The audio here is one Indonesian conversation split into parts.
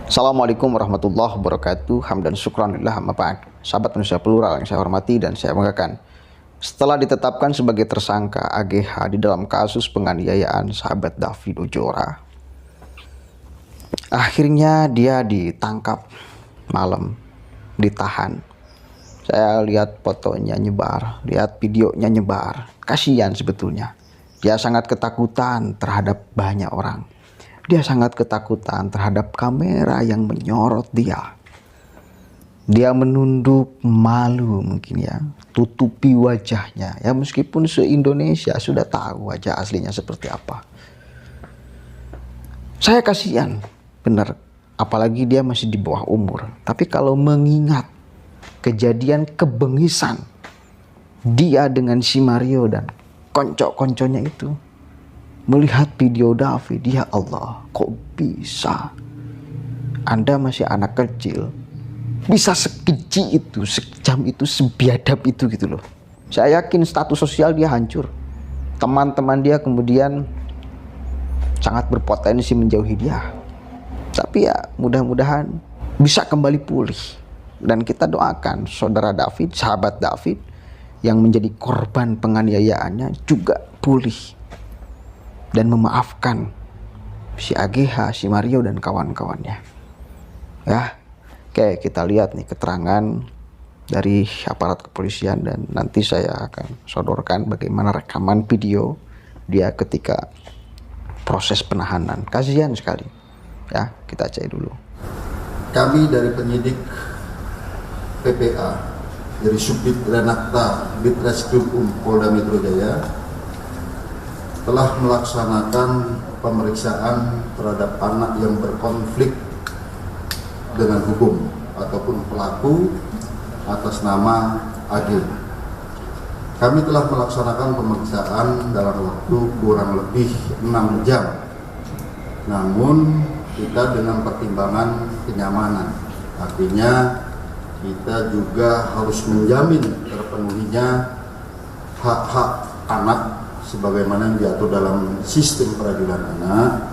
Assalamualaikum warahmatullahi wabarakatuh. Hamdan syukranillah amma ba'd. Sahabat manusia plural yang saya hormati dan saya banggakan. Setelah ditetapkan sebagai tersangka AGH di dalam kasus penganiayaan sahabat David Ojora, akhirnya dia ditangkap malam, ditahan. Saya lihat fotonya nyebar, lihat videonya nyebar. Kasihan sebetulnya. Dia sangat ketakutan terhadap banyak orang. Dia sangat ketakutan terhadap kamera yang menyorot dia. Dia menunduk, malu mungkin ya, tutupi wajahnya. Ya meskipun se-Indonesia sudah tahu wajah aslinya seperti apa. Saya kasihan, benar. Apalagi dia masih di bawah umur. Tapi kalau mengingat kejadian kebengisan dia dengan si Mario dan konco-konconya itu, melihat video David, ya Allah, kok bisa? Anda masih anak kecil, bisa sekeji itu, sekejam itu, sebiadab itu gitu loh. Saya yakin status sosial dia hancur. Teman-teman dia kemudian sangat berpotensi menjauhi dia. Tapi ya mudah-mudahan bisa kembali pulih. Dan kita doakan saudara David, sahabat David yang menjadi korban penganiayaannya juga pulih dan memaafkan si AGH, si Mario dan kawan-kawannya. Ya, oke, kita lihat nih keterangan dari aparat kepolisian dan nanti saya akan sodorkan bagaimana rekaman video dia ketika proses penahanan. Kasihan sekali. Ya, kita cek dulu. Kami dari penyidik PPA dari Subdit Renakta Ditreskrim Polda Metro Jaya telah melaksanakan pemeriksaan terhadap anak yang berkonflik dengan hukum ataupun pelaku atas nama AG. Kami telah melaksanakan pemeriksaan dalam waktu kurang lebih 6 jam. Namun kita dengan pertimbangan kenyamanan. Artinya kita juga harus menjamin terpenuhinya hak-hak anak sebagaimana yang diatur dalam sistem peradilan anak.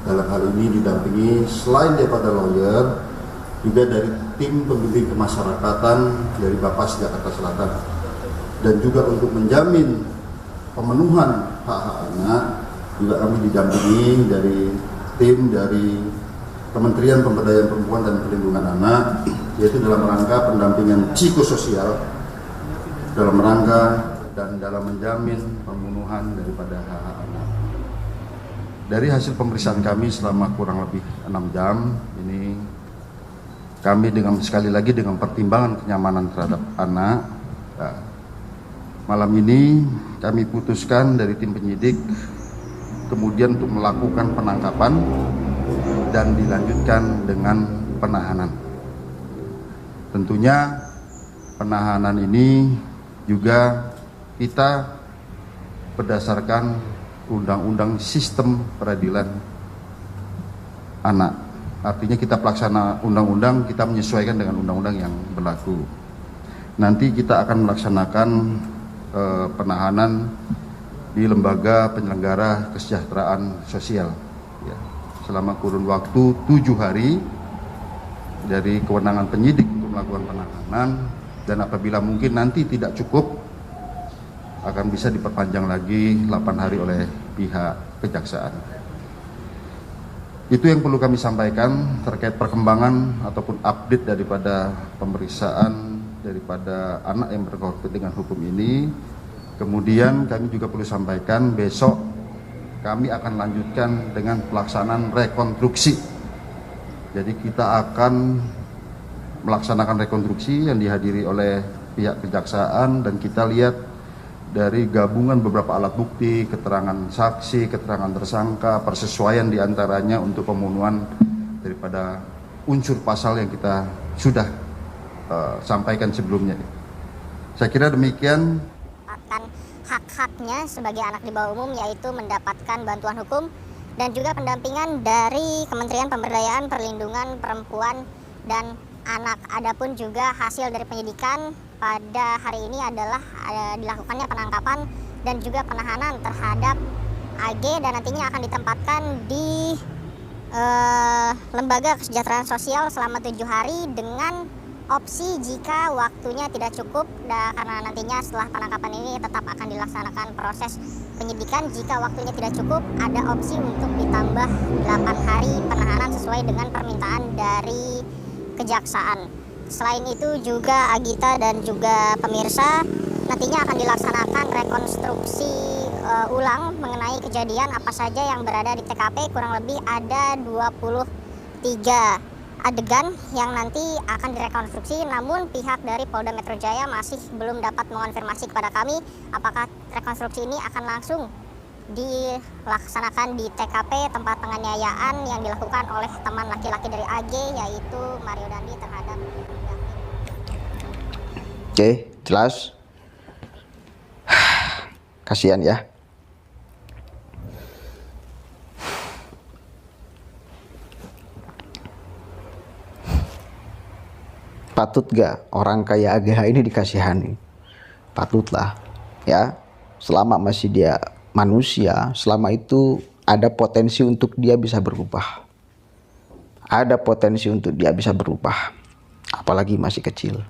Dalam hal ini didampingi selain daripada lawyer juga dari tim pembimbing kemasyarakatan dari Bapas Jakarta Selatan, dan juga untuk menjamin pemenuhan hak-hak anak juga kami didampingi dari tim dari Kementerian Pemberdayaan Perempuan dan Perlindungan Anak, yaitu dalam rangka pendampingan psikososial dalam rangka dan dalam menjamin pembunuhan daripada hak-hak anak. Dari hasil pemeriksaan kami selama kurang lebih 6 jam ini, kami dengan sekali lagi dengan pertimbangan kenyamanan terhadap anak, malam ini kami putuskan dari tim penyidik kemudian untuk melakukan penangkapan dan dilanjutkan dengan penahanan. Tentunya penahanan ini juga kita berdasarkan undang-undang sistem peradilan anak. Artinya kita pelaksana undang-undang, kita menyesuaikan dengan undang-undang yang berlaku. Nanti kita akan melaksanakan penahanan di lembaga penyelenggara kesejahteraan sosial ya, selama kurun waktu 7 hari dari kewenangan penyidik untuk melakukan penahanan, dan apabila mungkin nanti tidak cukup akan bisa diperpanjang lagi 8 hari oleh pihak kejaksaan. Itu yang perlu kami sampaikan terkait perkembangan ataupun update daripada pemeriksaan daripada anak yang berkonflik dengan hukum ini. Kemudian kami juga perlu sampaikan besok kami akan lanjutkan dengan pelaksanaan rekonstruksi. Jadi kita akan melaksanakan rekonstruksi yang dihadiri oleh pihak kejaksaan, dan kita lihat dari gabungan beberapa alat bukti, keterangan saksi, keterangan tersangka, persesuaian diantaranya untuk pembunuhan daripada unsur pasal yang kita sudah sampaikan sebelumnya. Saya kira demikian. Hak-haknya sebagai anak di bawah umum, yaitu mendapatkan bantuan hukum dan juga pendampingan dari Kementerian Pemberdayaan Perlindungan Perempuan dan Anak. Adapun juga hasil dari penyidikan pada hari ini adalah dilakukannya penangkapan dan juga penahanan terhadap AG, dan nantinya akan ditempatkan di lembaga kesejahteraan sosial selama 7 hari dengan opsi jika waktunya tidak cukup, karena nantinya setelah penangkapan ini tetap akan dilaksanakan proses penyidikan. Jika waktunya tidak cukup, ada opsi untuk ditambah 8 hari penahanan sesuai dengan permintaan dari kejaksaan. Selain itu juga Agita dan juga pemirsa, nantinya akan dilaksanakan rekonstruksi ulang mengenai kejadian apa saja yang berada di TKP. Kurang lebih ada 23 adegan yang nanti akan direkonstruksi, namun pihak dari Polda Metro Jaya masih belum dapat mengonfirmasi kepada kami apakah rekonstruksi ini akan langsung dilaksanakan di TKP tempat penganiayaan yang dilakukan oleh teman laki-laki dari AG, yaitu Mario Dandi terhadap David. Oke, jelas. Kasihan ya. Patut gak orang kayak AGH ini dikasihani? Patutlah ya. Selama masih dia manusia, selama itu ada potensi untuk dia bisa berubah. Ada potensi untuk dia bisa berubah. Apalagi masih kecil.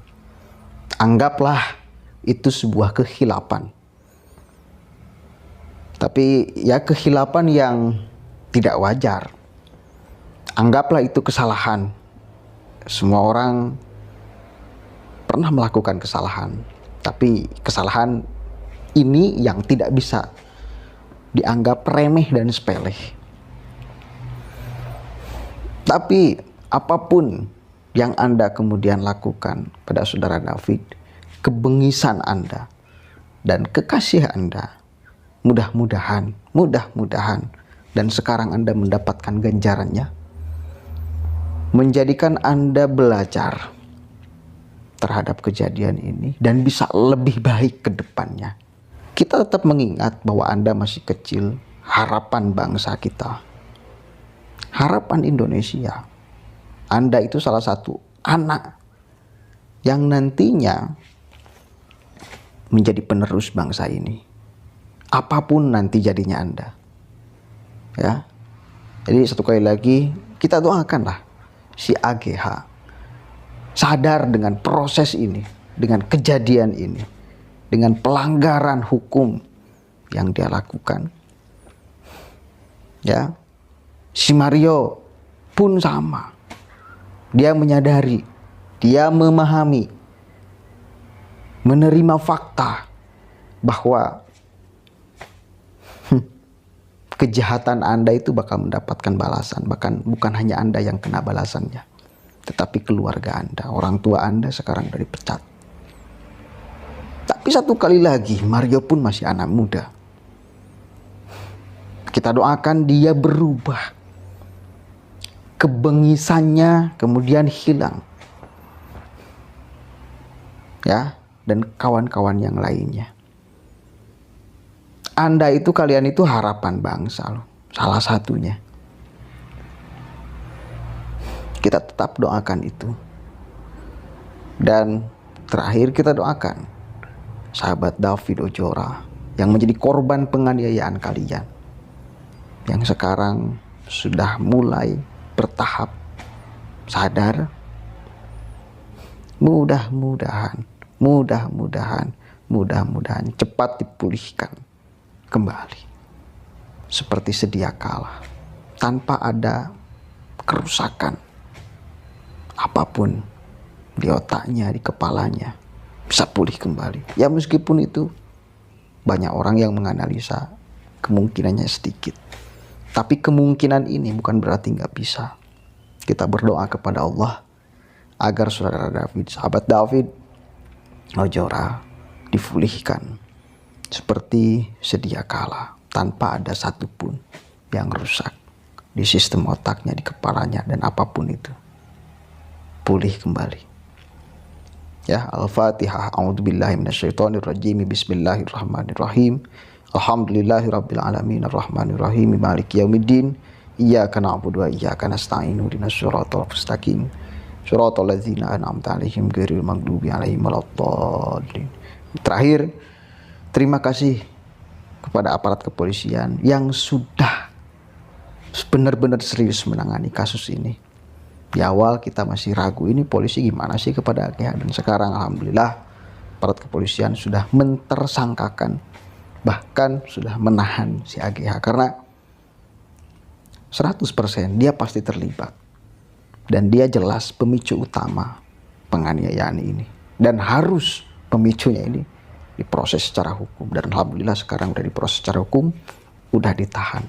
Anggaplah itu sebuah kehilapan. Tapi ya kehilapan yang tidak wajar. Anggaplah itu kesalahan. Semua orang pernah melakukan kesalahan, tapi kesalahan ini yang tidak bisa dianggap remeh dan sepele. Tapi apapun yang Anda kemudian lakukan pada saudara David, kebengisan Anda dan kekasih Anda, mudah-mudahan dan sekarang Anda mendapatkan ganjarannya, menjadikan Anda belajar terhadap kejadian ini dan bisa lebih baik ke depannya. Kita tetap mengingat bahwa Anda masih kecil, harapan bangsa kita, harapan Indonesia. Anda itu salah satu anak yang nantinya menjadi penerus bangsa ini. Apapun nanti jadinya Anda. Ya. Jadi satu kali lagi kita doakanlah si AGH sadar dengan proses ini, dengan kejadian ini, dengan pelanggaran hukum yang dia lakukan. Ya, si Mario pun sama. Dia menyadari, dia memahami, menerima fakta bahwa kejahatan Anda itu bakal mendapatkan balasan. Bahkan bukan hanya Anda yang kena balasannya, tetapi keluarga Anda, orang tua Anda sekarang udah dipecat. Tapi satu kali lagi, Mario pun masih anak muda. Kita doakan dia berubah. Kebengisannya kemudian hilang. Ya, dan kawan-kawan yang lainnya. Kalian itu harapan bangsa loh. Salah satunya. Kita tetap doakan itu. Dan terakhir kita doakan sahabat David Ozora yang menjadi korban penganiayaan kalian, yang sekarang sudah mulai bertahap sadar. Mudah-mudahan cepat dipulihkan kembali seperti sedia kala, tanpa ada kerusakan apapun di otaknya, di kepalanya, bisa pulih kembali. Ya meskipun itu banyak orang yang menganalisa kemungkinannya sedikit, tapi kemungkinan ini bukan berarti nggak bisa. Kita berdoa kepada Allah agar saudara David, sahabat David Ozora, dipulihkan seperti sedia kala, tanpa ada satupun yang rusak di sistem otaknya, di kepalanya, dan apapun itu. Pulih kembali. Ya, Al-Fatihah. A'udzubillahi minasyaitonirrajim. Bismillahirrahmanirrahim. Alhamdulillahirabbil alamin arrahmanirrahim maliki yaumiddin. Iyyaka na'budu wa iyyaka nasta'in. Ihdinas siratal mustaqim. Shiratal ladzina an'amta 'alaihim ghairil maghdubi 'alaihim waladdallin. Terakhir, terima kasih kepada aparat kepolisian yang sudah benar-benar serius menangani kasus ini. Di awal kita masih ragu, ini polisi gimana sih kepada AGH, dan sekarang alhamdulillah aparat kepolisian sudah mentersangkakan, bahkan sudah menahan si AGH karena 100% dia pasti terlibat dan dia jelas pemicu utama penganiayaan ini, dan harus pemicunya ini diproses secara hukum, dan alhamdulillah sekarang udah diproses secara hukum, udah ditahan.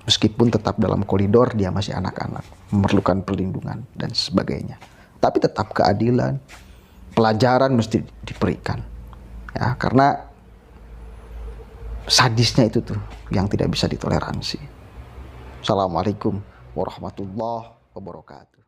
Meskipun tetap dalam koridor dia masih anak-anak, memerlukan perlindungan dan sebagainya. Tapi tetap keadilan, pelajaran mesti diberikan. Ya, karena sadisnya itu tuh yang tidak bisa ditoleransi. Assalamualaikum warahmatullahi wabarakatuh.